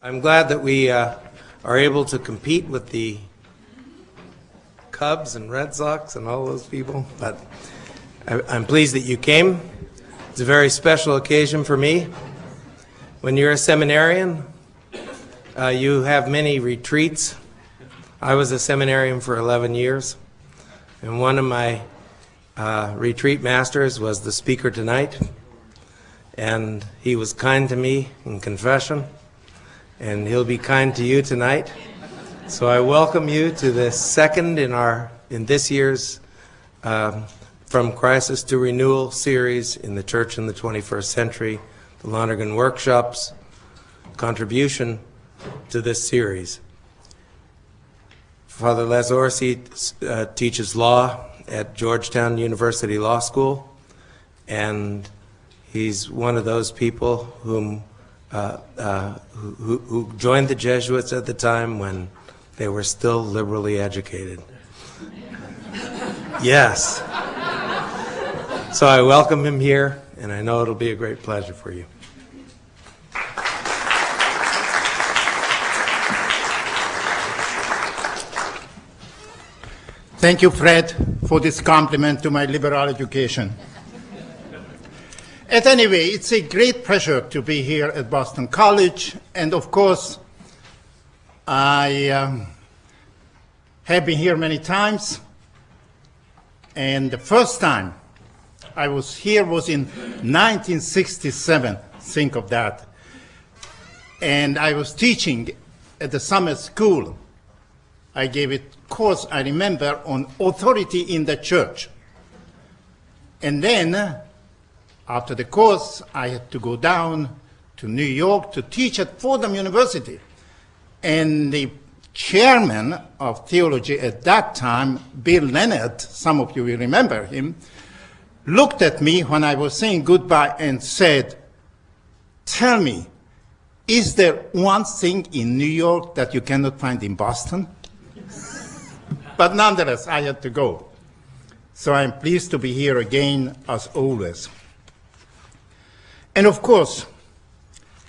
I'm glad that we are able to compete with the Cubs and Red Sox and all those people, but I'm pleased that you came. It's a very special occasion for me. When you're a seminarian, you have many retreats. I was a seminarian for 11 years, and one of my retreat masters was the speaker tonight, and he was kind to me in confession, and he'll be kind to you tonight. So I welcome you to the second in this year's From Crisis to Renewal series in the Church in the 21st Century, the Lonergan Workshop's contribution to this series. Father Les Orsi teaches law at Georgetown University Law School, and he's one of those people who joined the Jesuits at the time when they were still liberally educated. Yes. So I welcome him here, and I know it'll be a great pleasure for you. Thank you, Fred, for this compliment to my liberal education. At any rate, it's a great pleasure to be here at Boston College, and of course, I have been here many times, and the first time I was here was in 1967, think of that, and I was teaching at the summer school. I gave a course, I remember, on authority in the church. And then, after the course, I had to go down to New York to teach at Fordham University. And the chairman of theology at that time, Bill Leonard, some of you will remember him, looked at me when I was saying goodbye and said, "Tell me, is there one thing in New York that you cannot find in Boston?" But nonetheless, I had to go. So I'm pleased to be here again, as always. And of course,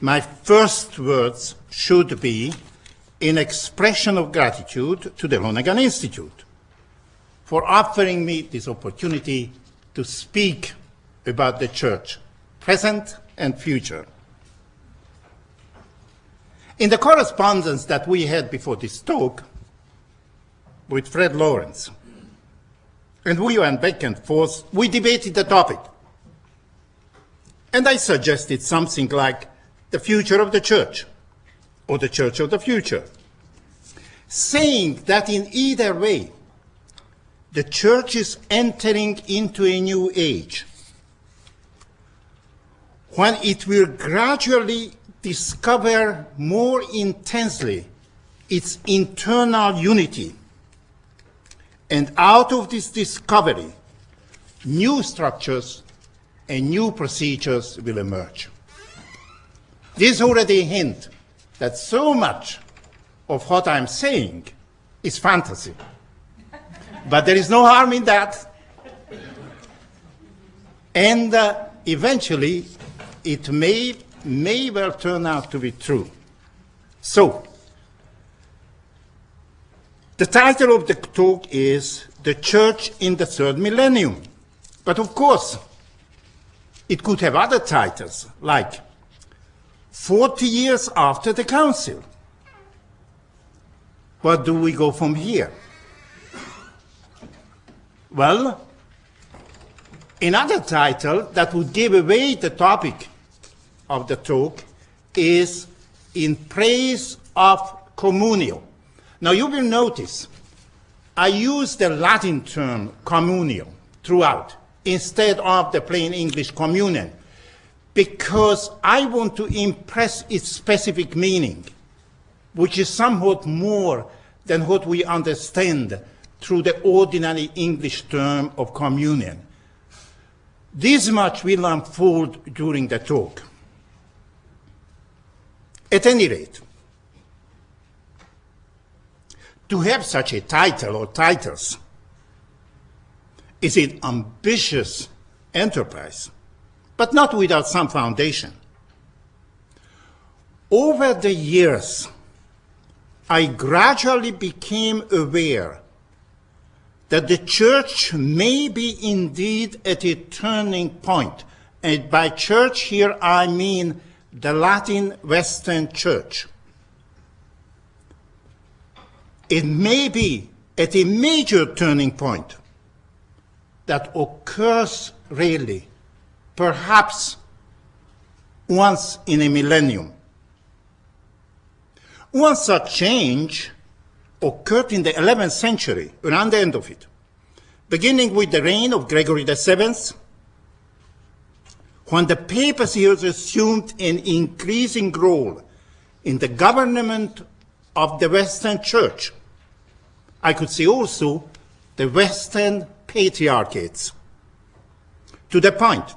my first words should be in expression of gratitude to the Lonergan Institute for offering me this opportunity to speak about the church, present and future. In the correspondence that we had before this talk with Fred Lawrence, and we went back and forth, we debated the topic. And I suggested something like the future of the church, or the church of the future, saying that in either way, the church is entering into a new age, when it will gradually discover more intensely its internal unity. And out of this discovery, new structures and new procedures will emerge. This is already a hint that so much of what I'm saying is fantasy. But there is no harm in that. And eventually, it may well turn out to be true. So, the title of the talk is The Church in the Third Millennium. But of course, it could have other titles, like 40 years after the Council. Where do we go from here? Well, another title that would give away the topic of the talk is In Praise of Communio. Now you will notice I use the Latin term communio throughout instead of the plain English communion, because I want to impress its specific meaning, which is somewhat more than what we understand through the ordinary English term of communion. This much will unfold during the talk. At any rate, to have such a title or titles is an ambitious enterprise, but not without some foundation. Over the years, I gradually became aware that the church may be indeed at a turning point. And by church here I mean the Latin Western Church. It may be at a major turning point that occurs rarely, perhaps once in a millennium. One such change occurred in the 11th century, around the end of it, beginning with the reign of Gregory VII, when the papacy has assumed an increasing role in the government of the Western Church. I could say also the Western patriarchates, to the point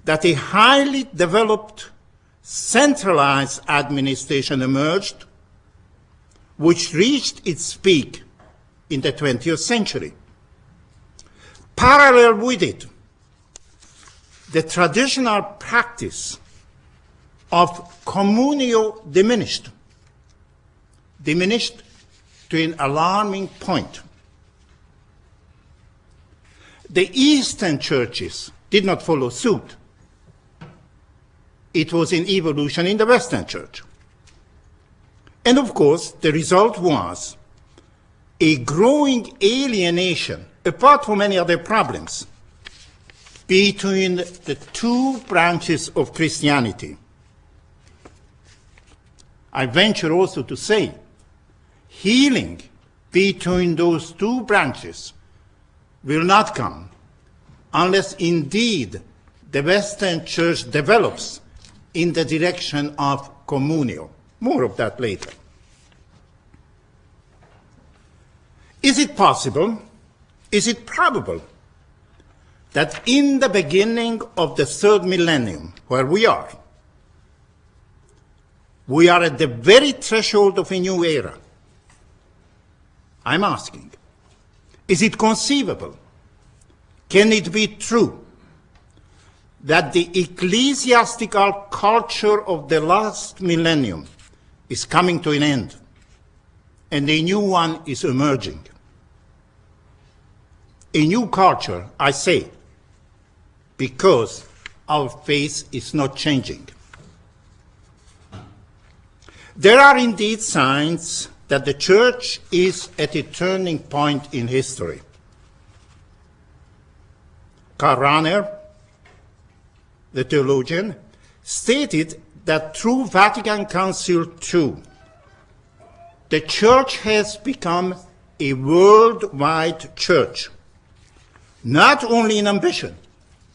that a highly developed centralized administration emerged, which reached its peak in the 20th century. Parallel with it, the traditional practice of communio diminished to an alarming point. The Eastern churches did not follow suit. It was an evolution in the Western Church. And of course, the result was a growing alienation, apart from any other problems, between the two branches of Christianity. I venture also to say, healing between those two branches will not come unless indeed the Western Church develops in the direction of communio. More of that later. Is it possible, is it probable, that in the beginning of the third millennium, where we are at the very threshold of a new era? I'm asking, is it conceivable? Can it be true that the ecclesiastical culture of the last millennium is coming to an end and a new one is emerging? A new culture, I say, because our faith is not changing. There are indeed signs that the church is at a turning point in history. Karl Rahner, the theologian, stated that through Vatican Council II, the church has become a worldwide church, not only in ambition,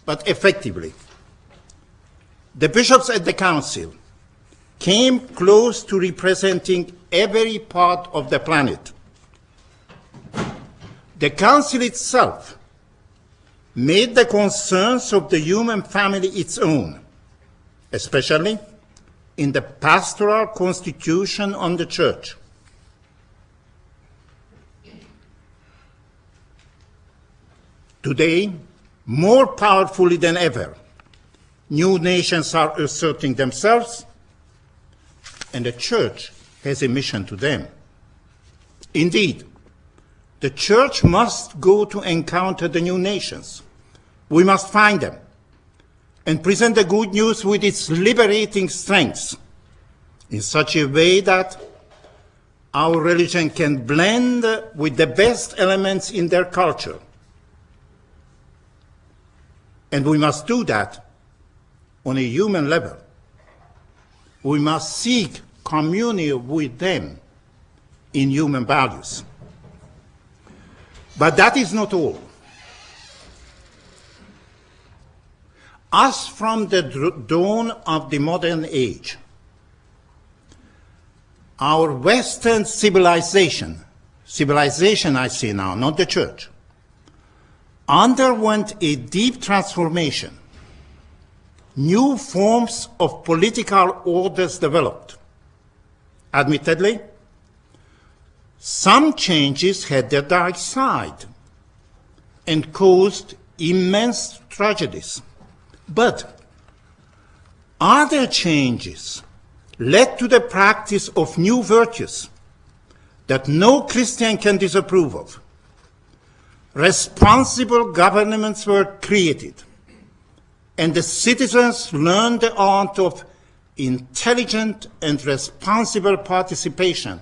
but effectively. The bishops at the council came close to representing every part of the planet. The council itself made the concerns of the human family its own, especially in the pastoral constitution on the church. Today, more powerfully than ever, new nations are asserting themselves, and the church has a mission to them. Indeed, the church must go to encounter the new nations. We must find them and present the good news with its liberating strengths in such a way that our religion can blend with the best elements in their culture. And we must do that on a human level. We must seek communion with them in human values. But that is not all. As from the dawn of the modern age, our Western civilization I say now, not the church, underwent a deep transformation. New forms of political orders developed. Admittedly, some changes had their dark side and caused immense tragedies. But other changes led to the practice of new virtues that no Christian can disapprove of. Responsible governments were created, and the citizens learned the art of intelligent and responsible participation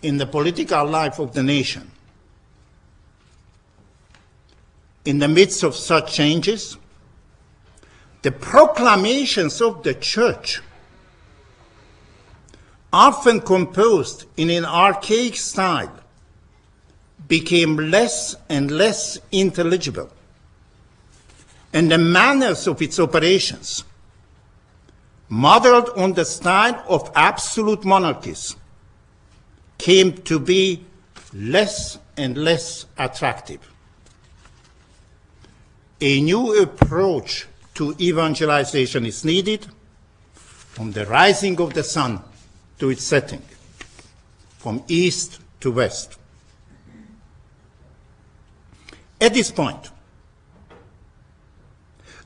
in the political life of the nation. In the midst of such changes, the proclamations of the church, often composed in an archaic style, became less and less intelligible, and the manners of its operations, modeled on the style of absolute monarchies, came to be less and less attractive. A new approach to evangelization is needed, from the rising of the sun to its setting, from east to west. At this point,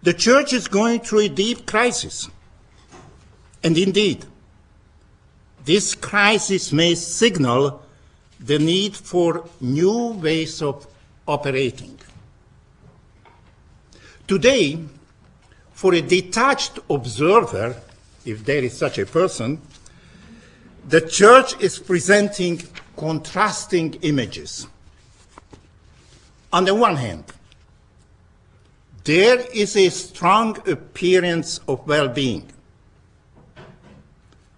the church is going through a deep crisis. And indeed, this crisis may signal the need for new ways of operating. Today, for a detached observer, if there is such a person, the church is presenting contrasting images. On the one hand, there is a strong appearance of well-being.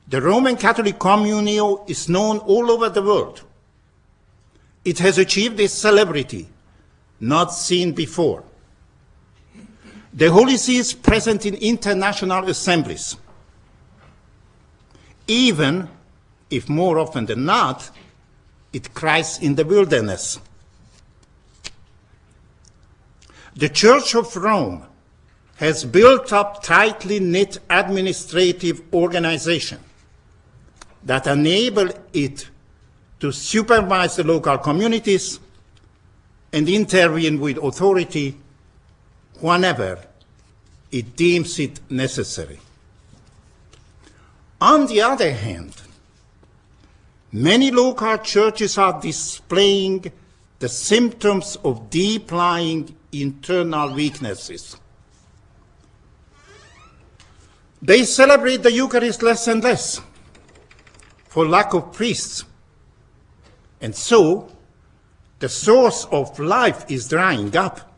The Roman Catholic Communio is known all over the world. It has achieved a celebrity not seen before. The Holy See is present in international assemblies, even if more often than not, it cries in the wilderness. The Church of Rome has built up tightly knit administrative organization that enable it to supervise the local communities and intervene with authority whenever it deems it necessary. On the other hand, many local churches are displaying the symptoms of deep-lying internal weaknesses. They celebrate the Eucharist less and less for lack of priests. And so, the source of life is drying up.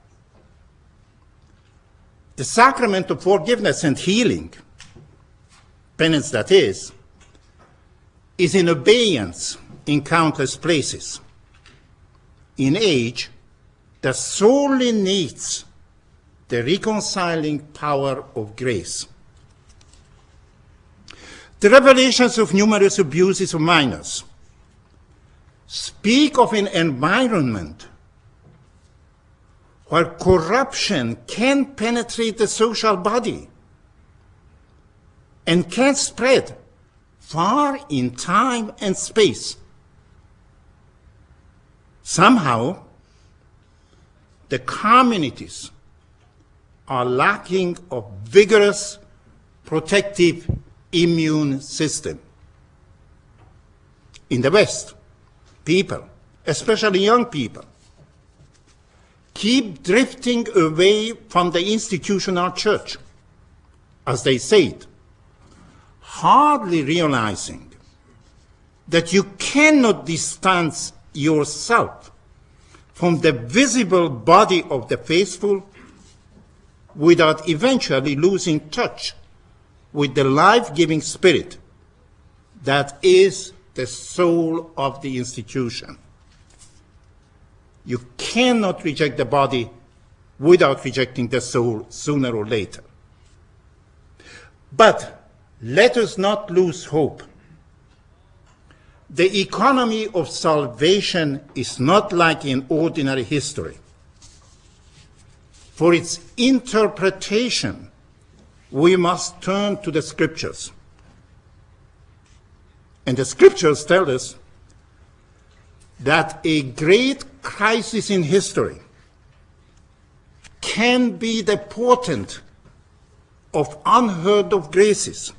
The sacrament of forgiveness and healing, penance that is in abeyance in countless places. In age that sorely needs the reconciling power of grace. The revelations of numerous abuses of minors speak of an environment where corruption can penetrate the social body and can spread far in time and space. Somehow, the communities are lacking a vigorous protective immune system. In the West, people, especially young people, keep drifting away from the institutional church, as they say it, hardly realizing that you cannot distance yourself from the visible body of the faithful without eventually losing touch with the life-giving spirit that is the soul of the institution. You cannot reject the body without rejecting the soul sooner or later. But let us not lose hope. The economy of salvation is not like in ordinary history. For its interpretation, we must turn to the scriptures. And the scriptures tell us that a great crisis in history can be the portent of unheard of graces.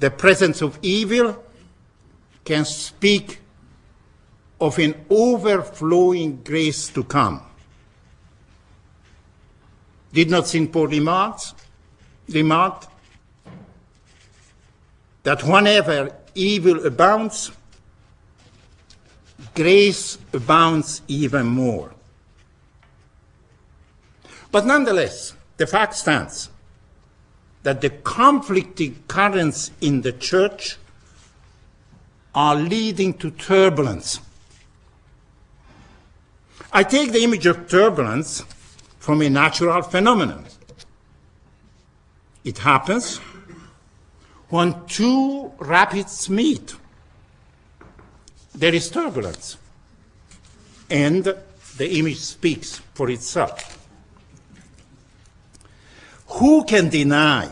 the presence of evil can speak of an overflowing grace to come. Did not St. Paul remark that whenever evil abounds, grace abounds even more? But nonetheless, the fact stands that the conflicting currents in the church are leading to turbulence. I take the image of turbulence from a natural phenomenon. It happens when two rapids meet. There is turbulence, and the image speaks for itself. Who can deny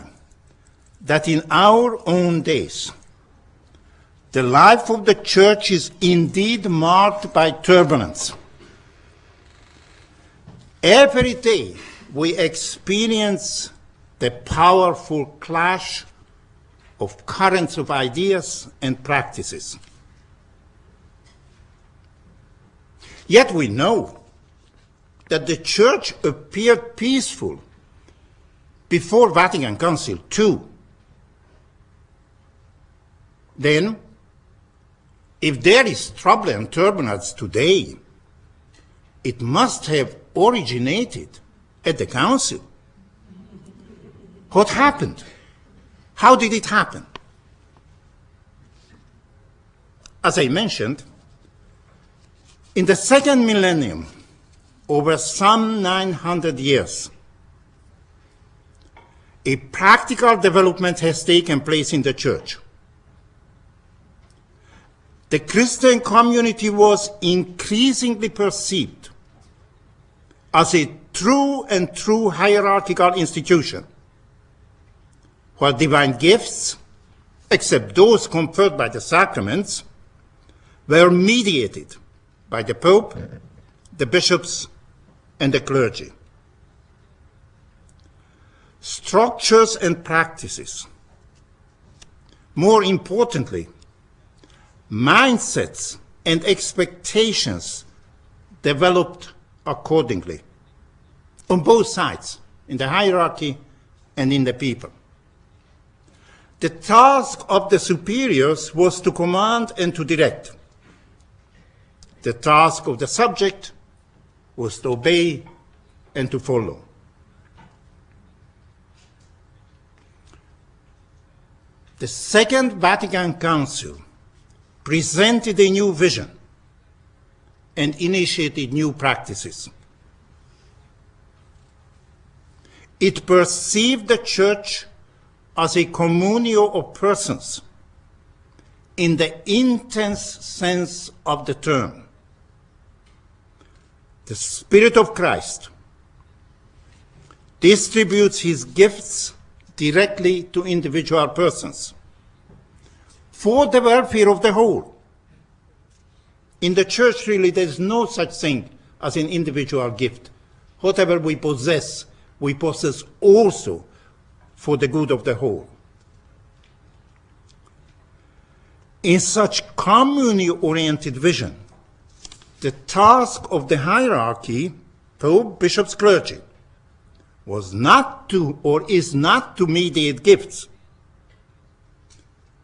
that in our own days, the life of the church is indeed marked by turbulence? Every day we experience the powerful clash of currents of ideas and practices. Yet we know that the church appeared peaceful before Vatican Council II. Then, if there is trouble and turbulence today, it must have originated at the Council. What happened? How did it happen? As I mentioned, in the second millennium, over some 900 years, a practical development has taken place in the church. The Christian community was increasingly perceived as a true hierarchical institution, where divine gifts, except those conferred by the sacraments, were mediated by the Pope, the bishops, and the clergy. Structures and practices, more importantly, mindsets and expectations developed accordingly on both sides, in the hierarchy and in the people. The task of the superiors was to command and to direct. The task of the subject was to obey and to follow. The Second Vatican Council presented a new vision and initiated new practices. It perceived the church as a communio of persons in the intense sense of the term. The Spirit of Christ distributes his gifts directly to individual persons for the welfare of the whole. In the church, really, there is no such thing as an individual gift. Whatever we possess also for the good of the whole. In such community-oriented vision, the task of the hierarchy, Pope, bishops, clergy, was not to, or is not to mediate gifts,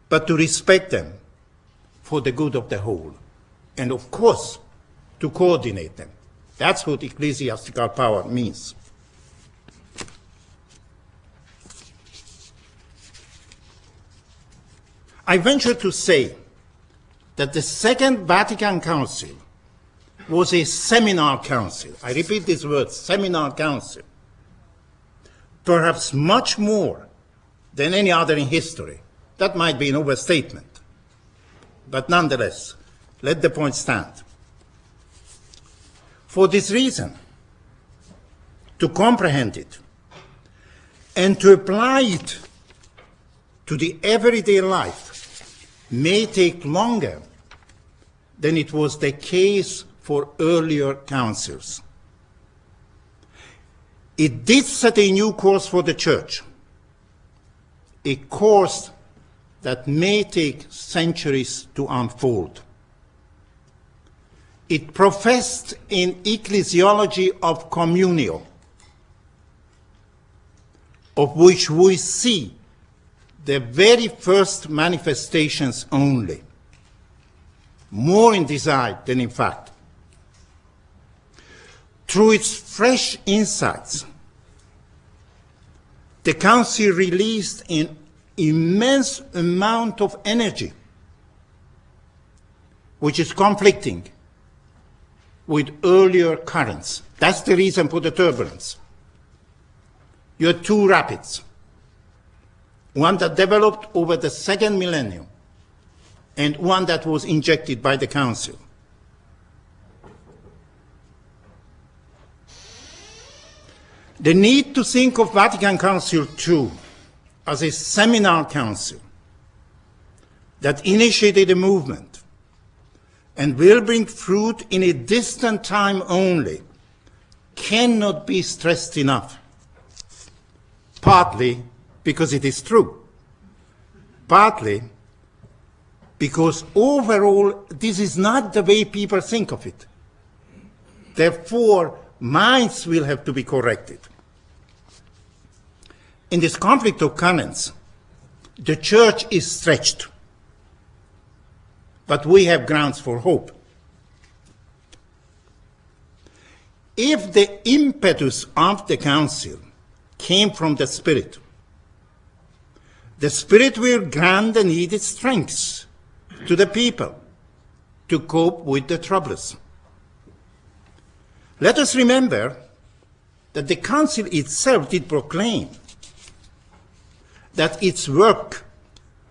but to respect them for the good of the whole. And of course, to coordinate them. That's what ecclesiastical power means. I venture to say that the Second Vatican Council was a seminar council. I repeat this word, seminar council. Perhaps much more than any other in history. That might be an overstatement. But nonetheless, let the point stand. For this reason, to comprehend it and to apply it to the everyday life may take longer than it was the case for earlier councils. It did set a new course for the church, a course that may take centuries to unfold. It professed an ecclesiology of communio, of which we see the very first manifestations only, more in desire than in fact. Through its fresh insights, the Council released an immense amount of energy, which is conflicting with earlier currents. That's the reason for the turbulence. You had two rapids, one that developed over the second millennium and one that was injected by the Council. The need to think of Vatican Council II as a seminal council that initiated a movement and will bring fruit in a distant time only cannot be stressed enough. Partly because it is true, partly because overall this is not the way people think of it. Therefore, minds will have to be corrected. In this conflict of currents, the Church is stretched, but we have grounds for hope. If the impetus of the Council came from the Spirit will grant the needed strengths to the people to cope with the troubles. Let us remember that the Council itself did proclaim that its work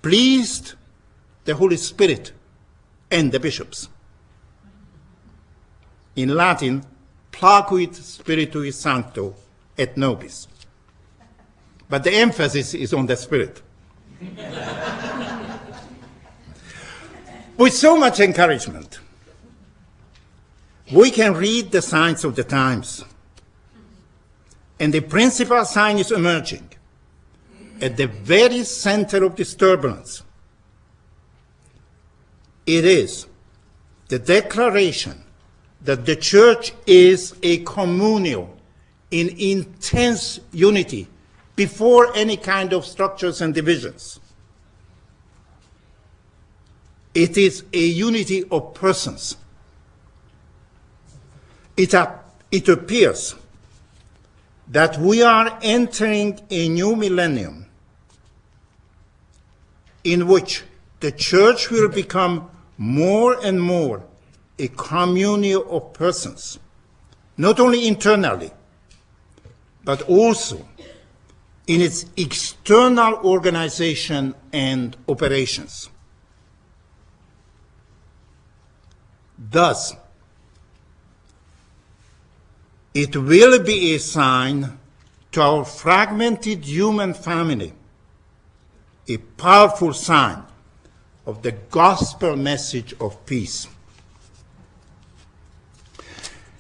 pleased the Holy Spirit and the bishops. In Latin, placuit Spiritui Sancto et nobis. But the emphasis is on the Spirit. With so much encouragement, we can read the signs of the times. And the principal sign is emerging at the very center of this turbulence. It is the declaration that the Church is a communio in intense unity before any kind of structures and divisions. It is a unity of persons. It appears that we are entering a new millennium in which the Church will become more and more a communio of persons, not only internally, but also in its external organization and operations. Thus, it will be a sign to our fragmented human family, a powerful sign of the gospel message of peace.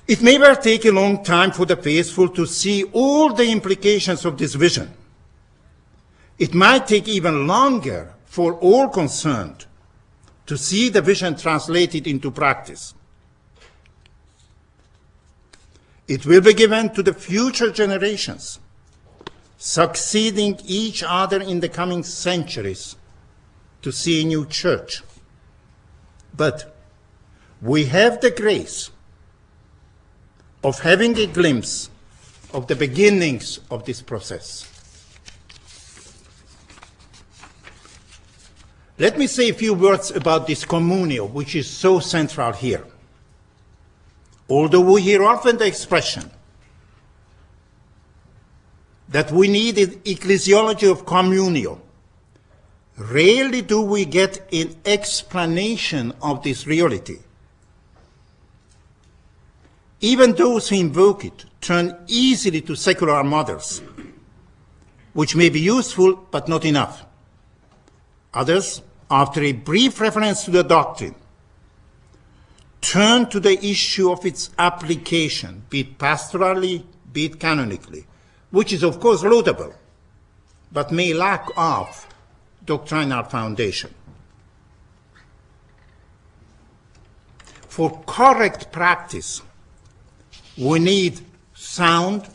It may well take a long time for the faithful to see all the implications of this vision. It might take even longer for all concerned to see the vision translated into practice. It will be given to the future generations, succeeding each other in the coming centuries, to see a new church. But we have the grace of having a glimpse of the beginnings of this process. Let me say a few words about this communio, which is so central here. Although we hear often the expression that we need an ecclesiology of communio, rarely do we get an explanation of this reality. Even those who invoke it turn easily to secular models, which may be useful but not enough. Others, after a brief reference to the doctrine, turn to the issue of its application, be it pastorally, be it canonically, which is of course laudable, but may lack of doctrinal foundation. For correct practice, we need sound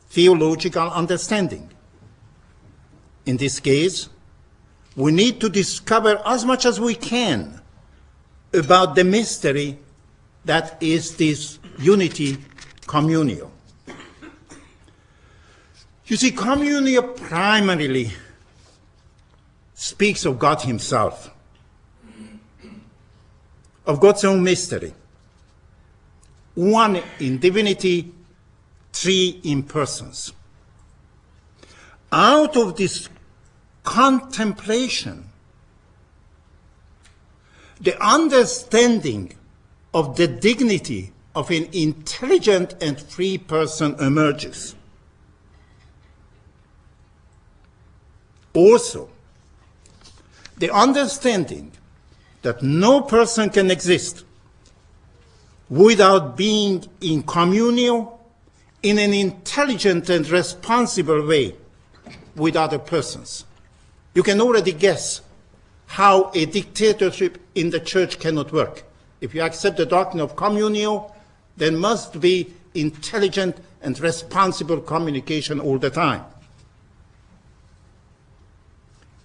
theological understanding. In this case, we need to discover as much as we can about the mystery that is this unity communio. You see, communio primarily speaks of God himself, of God's own mystery. One in divinity, three in persons. Out of this contemplation, the understanding of the dignity of an intelligent and free person emerges. Also, the understanding that no person can exist without being in communio in an intelligent and responsible way with other persons. You can already guess how a dictatorship in the church cannot work. If you accept the doctrine of communio, there must be intelligent and responsible communication all the time.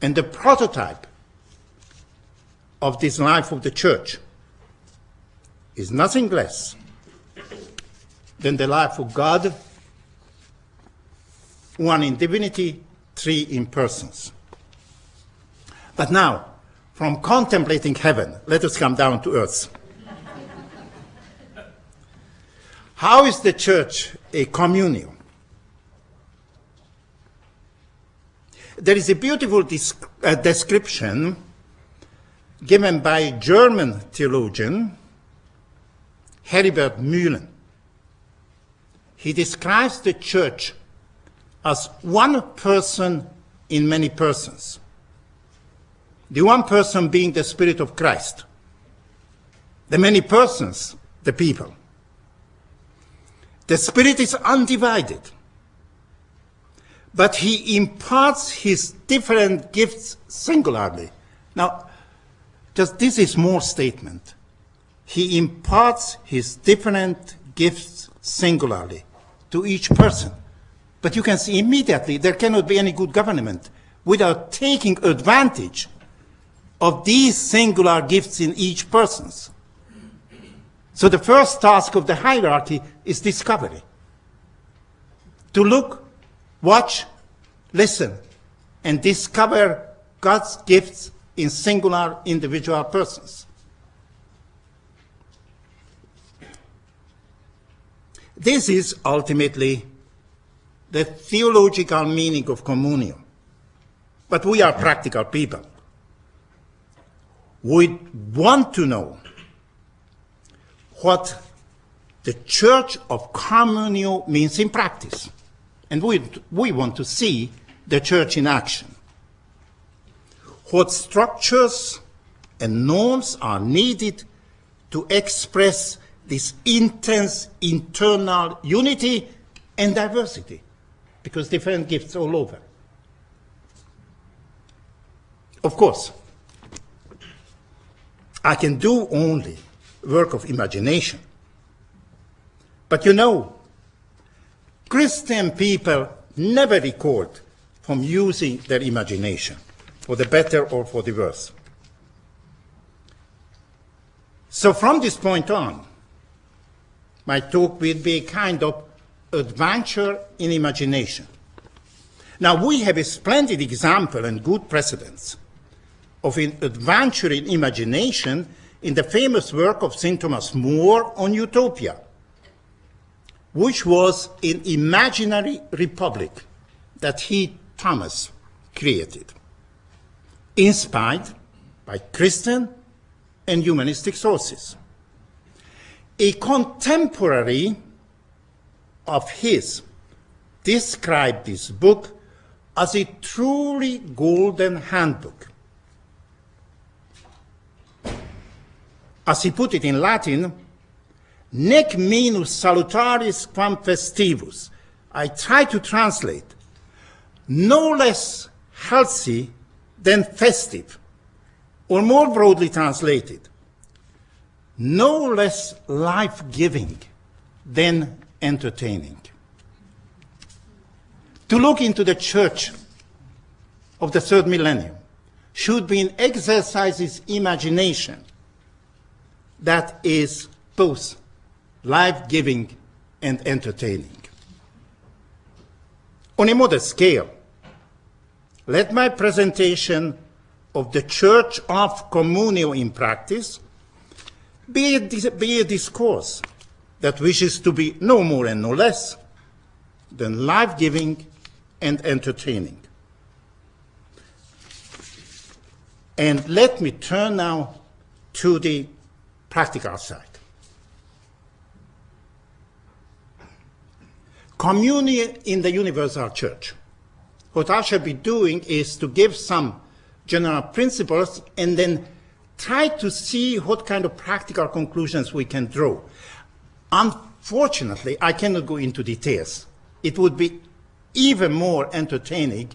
And the prototype of this life of the church is nothing less than the life of God, one in divinity, three in persons. But now, from contemplating heaven, let us come down to earth. How is the church a communion? There is a beautiful description given by a German theologian, Heribert Mühlen. He describes the church as one person in many persons. The one person being the Spirit of Christ. The many persons, the people. The Spirit is undivided, but he imparts his different gifts singularly. Now, just this is more statement. He imparts his different gifts singularly to each person. But you can see immediately there cannot be any good government without taking advantage of these singular gifts in each person. So the first task of the hierarchy is discovery. To look, watch, listen, and discover God's gifts in singular individual persons. This is ultimately the theological meaning of communion. But we are practical people. We want to know what the Church of Communio means in practice. And we want to see the church in action. What structures and norms are needed to express this intense internal unity and diversity, because different gifts all over. Of course, I can do only work of imagination. But you know, Christian people never record from using their imagination, for the better or for the worse. So from this point on, my talk will be a kind of adventure in imagination. Now, we have a splendid example and good precedents of an adventure in imagination in the famous work of St. Thomas More on Utopia, which was an imaginary republic that he, Thomas, created, inspired by Christian and humanistic sources. A contemporary of his described this book as a truly golden handbook. As he put it in Latin, nec minus salutaris quam festivus. I try to translate, no less healthy than festive, or more broadly translated, no less life-giving than entertaining. To look into the church of the third millennium should be an exercise in imagination that is both life-giving and entertaining. On a modest scale, let my presentation of the Church of Communio in practice be a discourse that wishes to be no more and no less than life-giving and entertaining. And let me turn now to the practical side. Communion in the universal church. What I shall be doing is to give some general principles and then try to see what kind of practical conclusions we can draw. Unfortunately, I cannot go into details. It would be even more entertaining,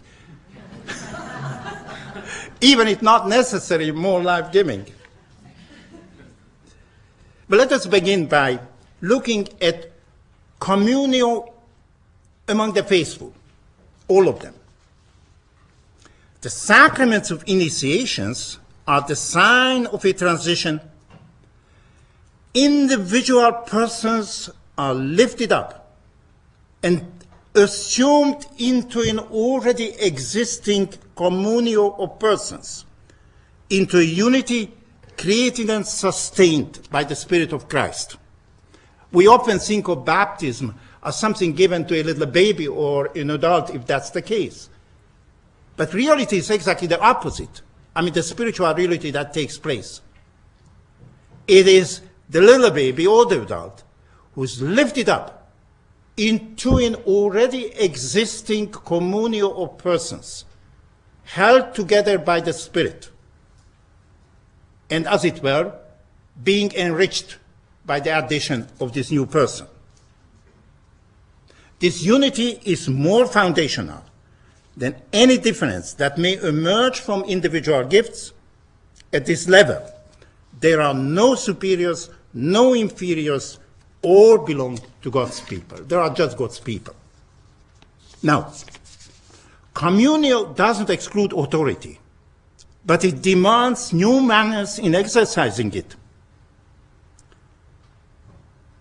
even if not necessarily more life-giving. But let us begin by looking at communio among the faithful, all of them. The sacraments of initiations are the sign of a transition. Individual persons are lifted up and assumed into an already existing communio of persons, into a unity created and sustained by the Spirit of Christ. We often think of baptism as something given to a little baby or an adult, if that's the case. But reality is exactly the opposite. I mean, the spiritual reality that takes place. It is the little baby or the adult who's lifted up into an already existing communio of persons, held together by the Spirit, and as it were, being enriched by the addition of this new person. This unity is more foundational than any difference that may emerge from individual gifts. At this level, there are no superiors, no inferiors, all belong to God's people. There are just God's people. Now, communio doesn't exclude authority, but it demands new manners in exercising it.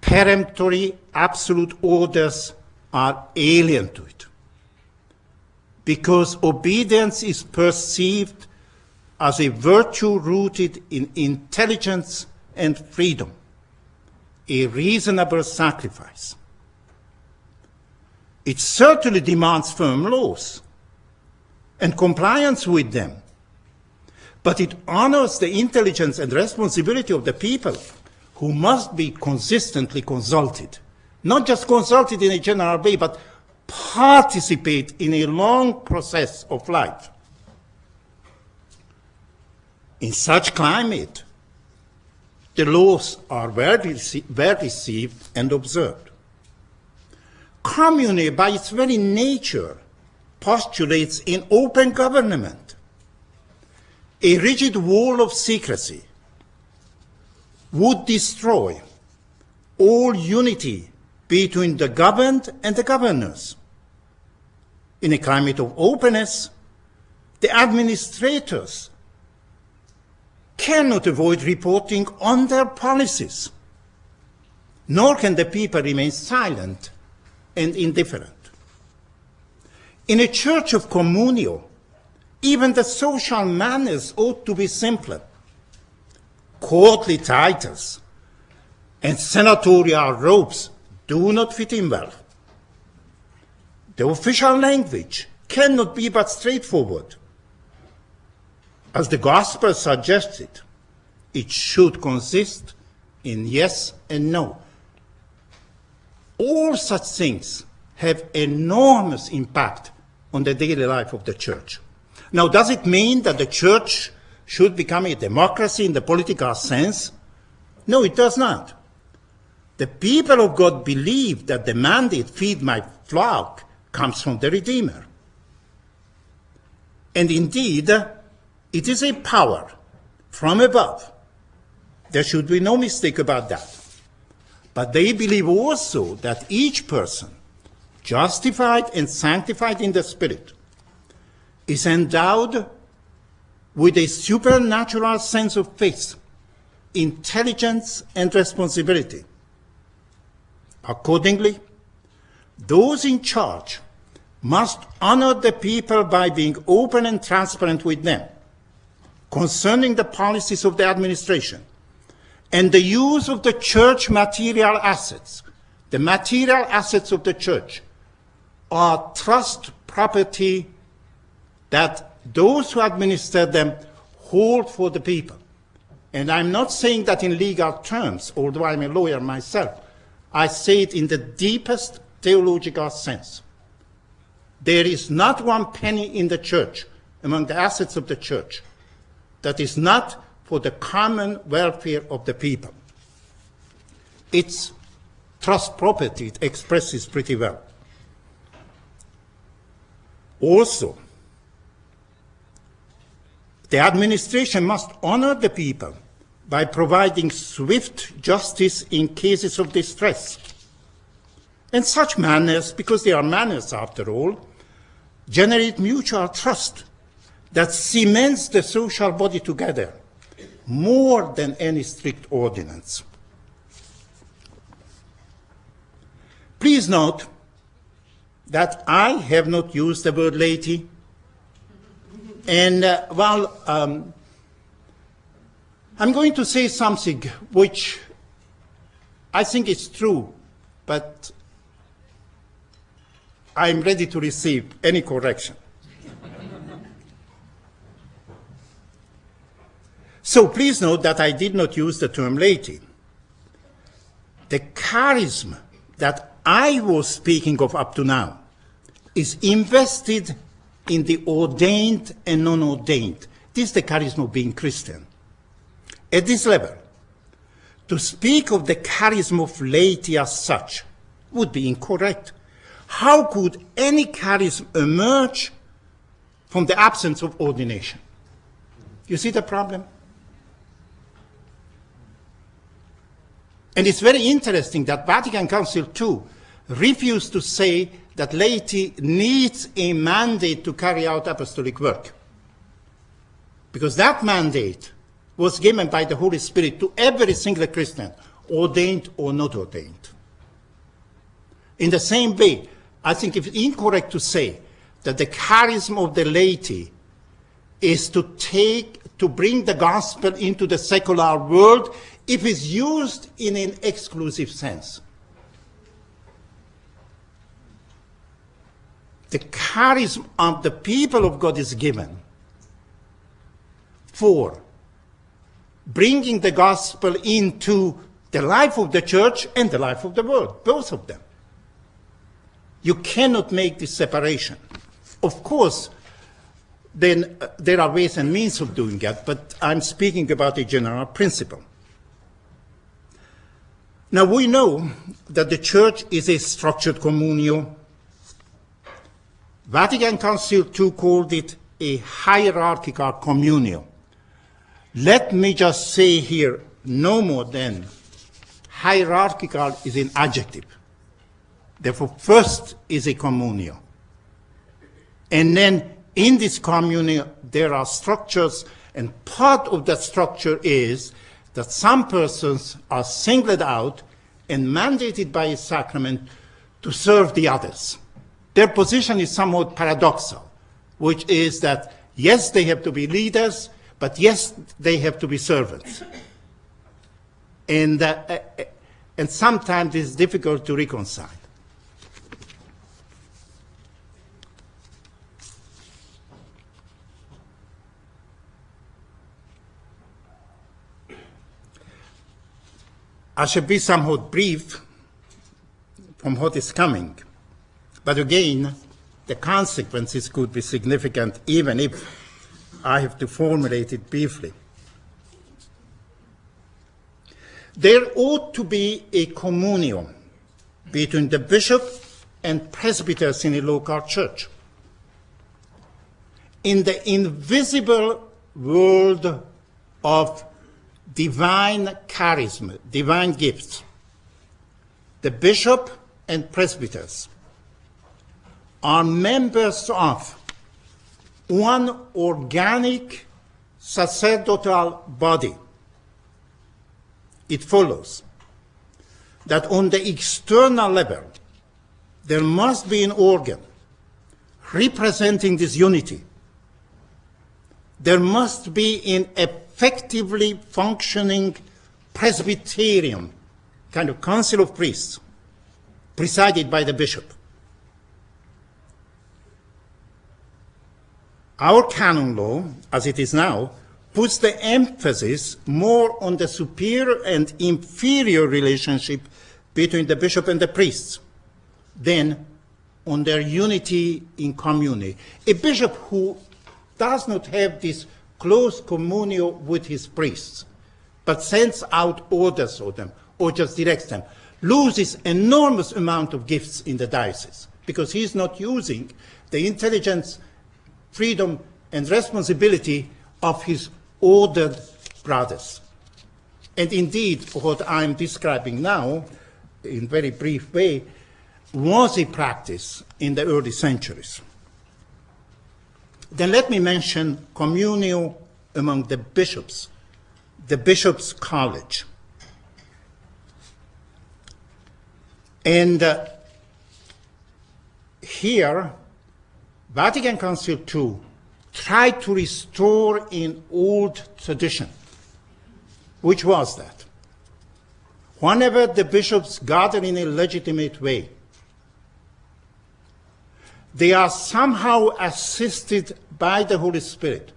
Peremptory, absolute orders are alien to it, because obedience is perceived as a virtue rooted in intelligence and freedom, a reasonable sacrifice. It certainly demands firm laws and compliance with them, but it honors the intelligence and responsibility of the people, who must be consistently consulted. Not just consulted in a general way, but participate in a long process of life. In such climate, the laws are well received and observed. Community, by its very nature, postulates an open government. A rigid wall of secrecy would destroy all unity between the governed and the governors. In a climate of openness, the administrators cannot avoid reporting on their policies, nor can the people remain silent and indifferent. In a church of communio, even the social manners ought to be simpler. Courtly titles and senatorial robes do not fit in well. The official language cannot be but straightforward. As the gospel suggested, it should consist in yes and no. All such things have enormous impact on the daily life of the church. Now, does it mean that the church should become a democracy in the political sense? No, it does not. The people of God believe that the mandate, feed my flock, comes from the Redeemer. And indeed, It is a power from above. There should be no mistake about that. But they believe also that each person, justified and sanctified in the Spirit, is endowed with a supernatural sense of faith, intelligence, and responsibility. Accordingly, those in charge must honor the people by being open and transparent with them concerning the policies of the administration and the use of the church material assets. The material assets of the church are trust property that those who administer them hold for the people. And I'm not saying that in legal terms, although I'm a lawyer myself. I say it in the deepest theological sense. There is not one penny in the church, among the assets of the church, that is not for the common welfare of the people. It's trust property, it expresses pretty well. Also, the administration must honor the people by providing swift justice in cases of distress. And such manners, because they are manners after all, generate mutual trust that cements the social body together more than any strict ordinance. Please note that I have not used the word laity. And I'm going to say something which I think is true, but I'm ready to receive any correction. So please note that I did not use the term laity. The charism that I was speaking of up to now is invested in the ordained and non-ordained. This is the charism of being Christian. At this level, to speak of the charism of laity as such would be incorrect. How could any charism emerge from the absence of ordination? You see the problem? And it's very interesting that Vatican Council II refused to say that laity needs a mandate to carry out apostolic work. Because that mandate was given by the Holy Spirit to every single Christian, ordained or not ordained. In the same way, I think it's incorrect to say that the charism of the laity is to bring the gospel into the secular world if it's used in an exclusive sense. The charism of the people of God is given for bringing the gospel into the life of the church and the life of the world, both of them. You cannot make this separation. Of course, then there are ways and means of doing that, but I'm speaking about a general principle. Now we know that the church is a structured communio. Vatican Council II called it a hierarchical communio. Let me just say here no more than hierarchical is an adjective. Therefore, first is a communio. And then in this communio, there are structures, and part of that structure is that some persons are singled out and mandated by a sacrament to serve the others. Their position is somewhat paradoxal, which is that, yes, they have to be leaders, but yes, they have to be servants. And sometimes it's difficult to reconcile. I shall be somewhat brief from what is coming. But again, the consequences could be significant even if I have to formulate it briefly. There ought to be a communion between the bishop and presbyters in a local church. In the invisible world of divine charisma, divine gifts. The bishop and presbyters are members of one organic sacerdotal body. It follows that on the external level, there must be an organ representing this unity. There must be an effectively functioning presbyterian, kind of council of priests, presided by the bishop. Our canon law, as it is now, puts the emphasis more on the superior and inferior relationship between the bishop and the priests than on their unity in community. A bishop who does not have this close communio with his priests, but sends out orders for them or just directs them, loses enormous amount of gifts in the diocese because he's not using the intelligence, freedom, and responsibility of his ordered brothers. And indeed, what I'm describing now, in very brief way, was a practice in the early centuries. Then let me mention communio among the bishops, the Bishops' College. And here, Vatican Council II tried to restore an old tradition. Which was that? Whenever the bishops gather in a legitimate way, they are somehow assisted by the Holy Spirit,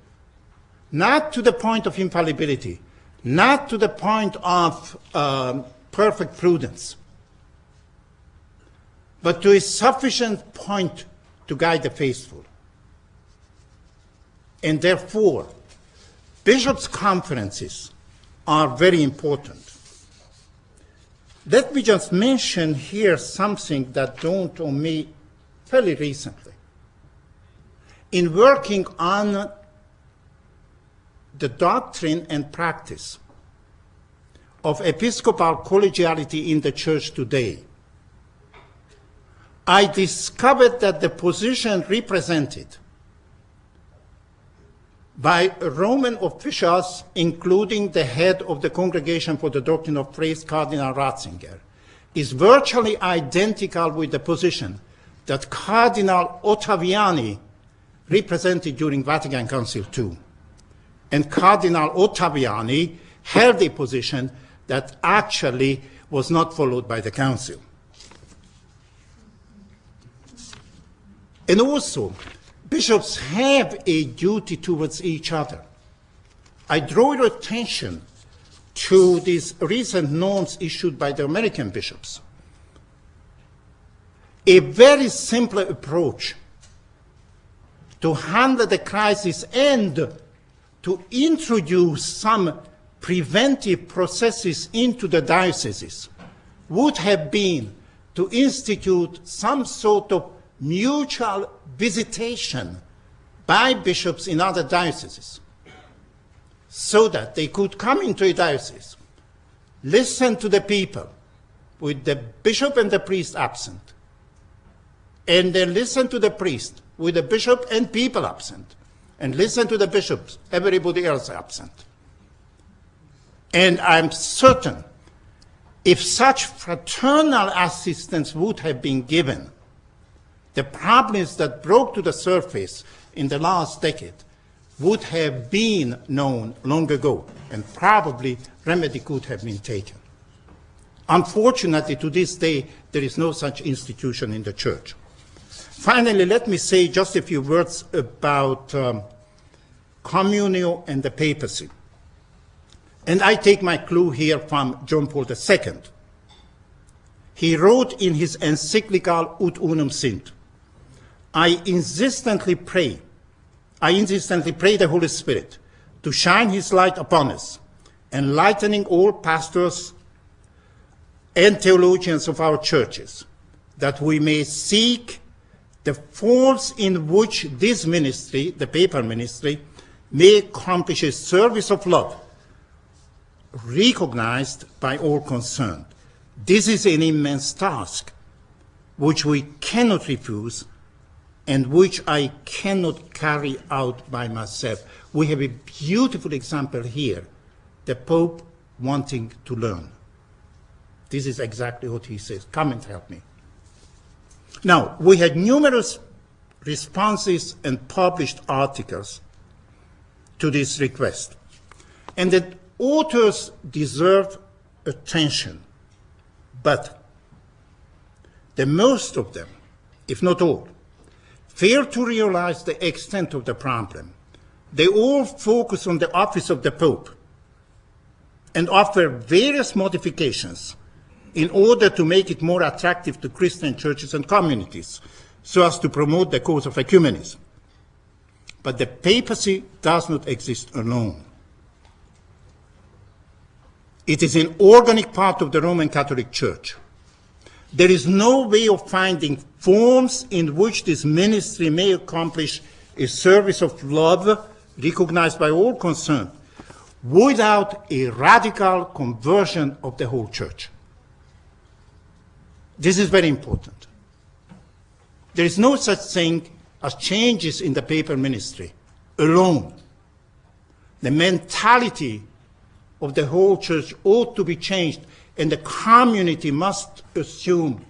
not to the point of infallibility, not to the point of perfect prudence, but to a sufficient point to guide the faithful. And therefore, bishops' conferences are very important. Let me just mention here something that dawned on me fairly recently. In working on the doctrine and practice of episcopal collegiality in the church today, I discovered that the position represented by Roman officials, including the head of the Congregation for the Doctrine of Faith, Cardinal Ratzinger, is virtually identical with the position that Cardinal Ottaviani represented during Vatican Council II. And Cardinal Ottaviani held a position that actually was not followed by the Council. And also, bishops have a duty towards each other. I draw your attention to these recent norms issued by the American bishops. A very simple approach to handle the crisis and to introduce some preventive processes into the dioceses would have been to institute some sort of mutual visitation by bishops in other dioceses so that they could come into a diocese, listen to the people with the bishop and the priest absent, and then listen to the priest with the bishop and people absent, and listen to the bishops, everybody else absent. And I'm certain if such fraternal assistance would have been given, the problems that broke to the surface in the last decade would have been known long ago, and probably remedy could have been taken. Unfortunately, to this day, there is no such institution in the Church. Finally, let me say just a few words about communio and the papacy. And I take my clue here from John Paul II. He wrote in his encyclical Ut Unum Sint, I insistently pray the Holy Spirit to shine his light upon us, enlightening all pastors and theologians of our churches, that we may seek the faults in which this ministry, the papal ministry, may accomplish a service of love recognized by all concerned. This is an immense task which we cannot refuse and which I cannot carry out by myself. We have a beautiful example here, the Pope wanting to learn. This is exactly what he says. Come and help me. Now, we had numerous responses and published articles to this request, and the authors deserve attention, but the most of them, if not all, fail to realize the extent of the problem. They all focus on the office of the Pope and offer various modifications in order to make it more attractive to Christian churches and communities, so as to promote the cause of ecumenism. But the papacy does not exist alone. It is an organic part of the Roman Catholic Church. There is no way of finding forms in which this ministry may accomplish a service of love recognized by all concerned without a radical conversion of the whole Church. This is very important. There is no such thing as changes in the papal ministry alone. The mentality of the whole Church ought to be changed, and the community must assume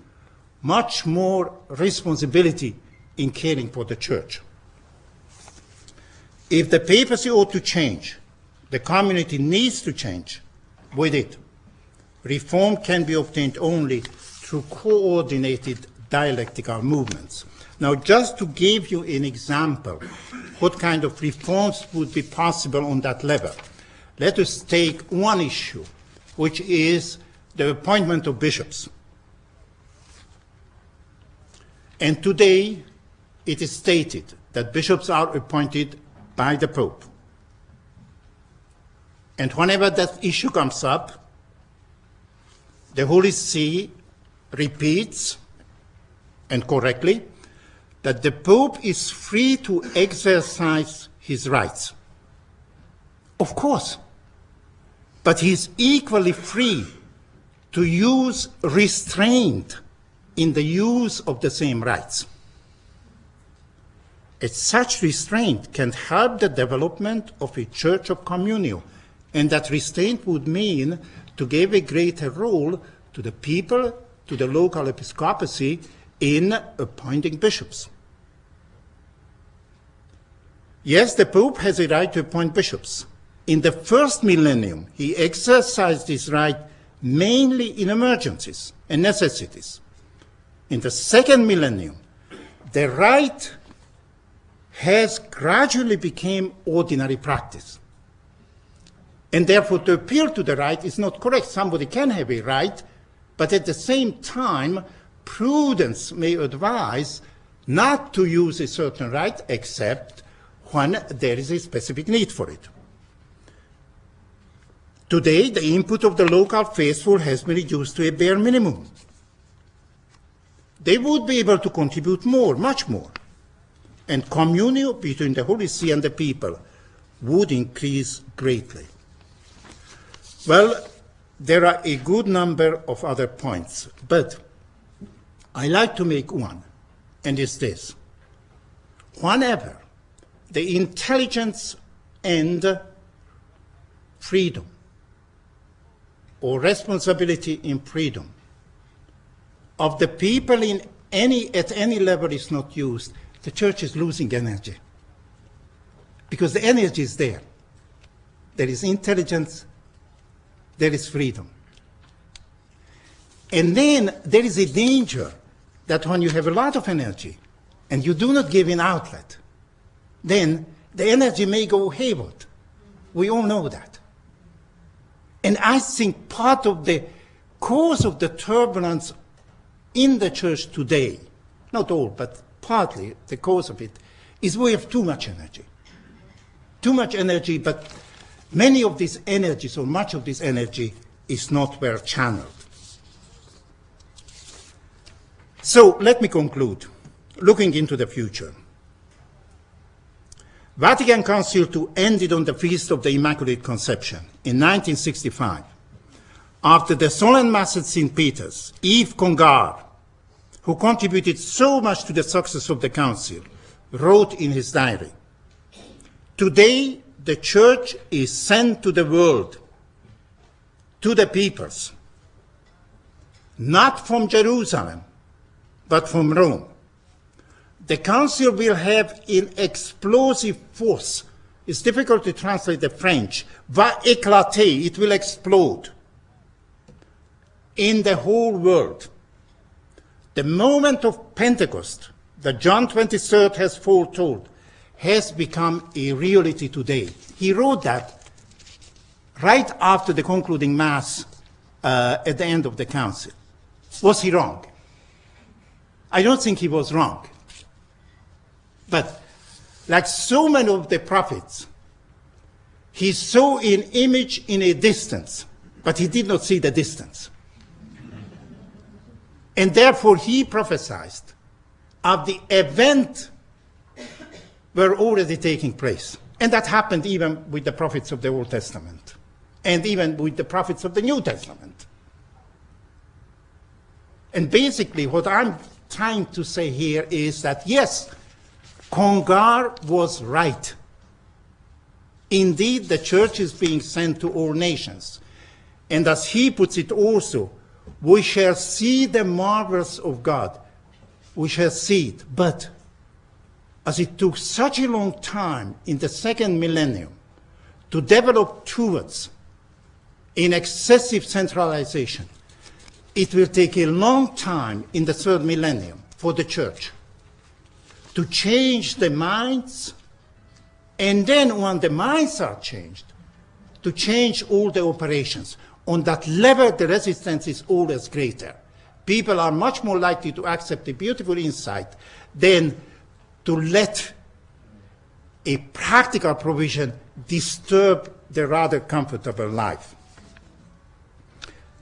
much more responsibility in caring for the Church. If the papacy ought to change, the community needs to change with it. Reform can be obtained only through coordinated dialectical movements. Now, just to give you an example, what kind of reforms would be possible on that level, let us take one issue, which is the appointment of bishops. And today, it is stated that bishops are appointed by the Pope. And whenever that issue comes up, the Holy See repeats, and correctly, that the Pope is free to exercise his rights. Of course, but he is equally free to use restraint in the use of the same rights. And such restraint can help the development of a church of communion, and that restraint would mean to give a greater role to the people, to the local episcopacy, in appointing bishops. Yes, the Pope has a right to appoint bishops. In the first millennium, he exercised this right mainly in emergencies and necessities. In the second millennium, the right has gradually become ordinary practice. And therefore, to appeal to the right is not correct. Somebody can have a right, but at the same time, prudence may advise not to use a certain right except when there is a specific need for it. Today, the input of the local faithful has been reduced to a bare minimum. They would be able to contribute more, much more, and communion between the Holy See and the people would increase greatly. Well, there are a good number of other points, but I like to make one, and it's this. Whenever the intelligence and freedom or responsibility in freedom of the people at any level is not used, the Church is losing energy. Because the energy is there. There is intelligence, there is freedom. And then there is a danger that when you have a lot of energy and you do not give an outlet, then the energy may go hayward. We all know that. And I think part of the cause of the turbulence in the Church today, not all, but partly the cause of it, is we have too much energy. Too much energy, but many of these energies, or much of this energy, is not well channeled. So let me conclude, looking into the future. Vatican Council II ended on the Feast of the Immaculate Conception in 1965. After the solemn Mass at St. Peter's, Yves Congar, who contributed so much to the success of the Council, wrote in his diary, "Today, the Church is sent to the world, to the peoples, not from Jerusalem, but from Rome. The Council will have an explosive force." It's difficult to translate the French. Va éclater, it will explode in the whole world. The moment of Pentecost that John 23rd has foretold has become a reality today. He wrote that right after the concluding Mass at the end of the Council. Was he wrong? I don't think he was wrong. But like so many of the prophets, he saw an image in a distance, but he did not see the distance. And therefore he prophesied of the event were already taking place. And that happened even with the prophets of the Old Testament, and even with the prophets of the New Testament. And basically what I'm trying to say here is that, yes, Congar was right. Indeed, the church is being sent to all nations. And as he puts it also, we shall see the marvels of God. We shall see it. But as it took such a long time in the second millennium to develop towards an excessive centralization, it will take a long time in the third millennium for the church to change the minds, and then when the minds are changed, to change all the operations. On that level, the resistance is always greater. People are much more likely to accept a beautiful insight than to let a practical provision disturb the rather comfortable life.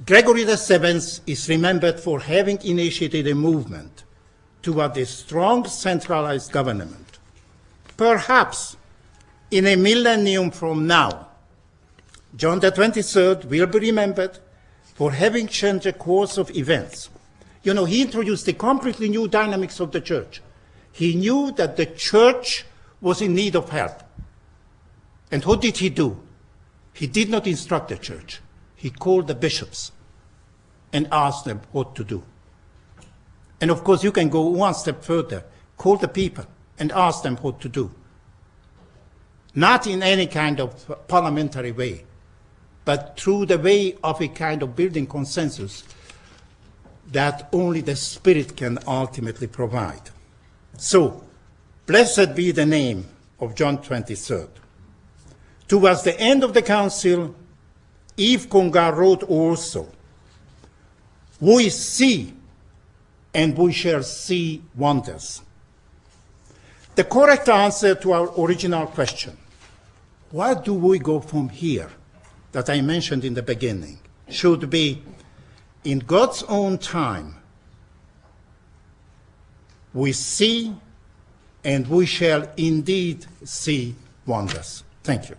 Gregory VII is remembered for having initiated a movement toward a strong centralized government. Perhaps in a millennium from now, John the 23rd will be remembered for having changed the course of events. You know, he introduced a completely new dynamics of the church. He knew that the church was in need of help. And what did he do? He did not instruct the church. He called the bishops and asked them what to do. And of course, you can go one step further. Call the people and ask them what to do. Not in any kind of parliamentary way, but through the way of a kind of building consensus that only the Spirit can ultimately provide. So, blessed be the name of John 23rd. Towards the end of the council, Yves Congar wrote also, "We see and we shall see wonders." The correct answer to our original question, where do we go from here, that I mentioned in the beginning, should be, in God's own time, we see and we shall indeed see wonders. Thank you.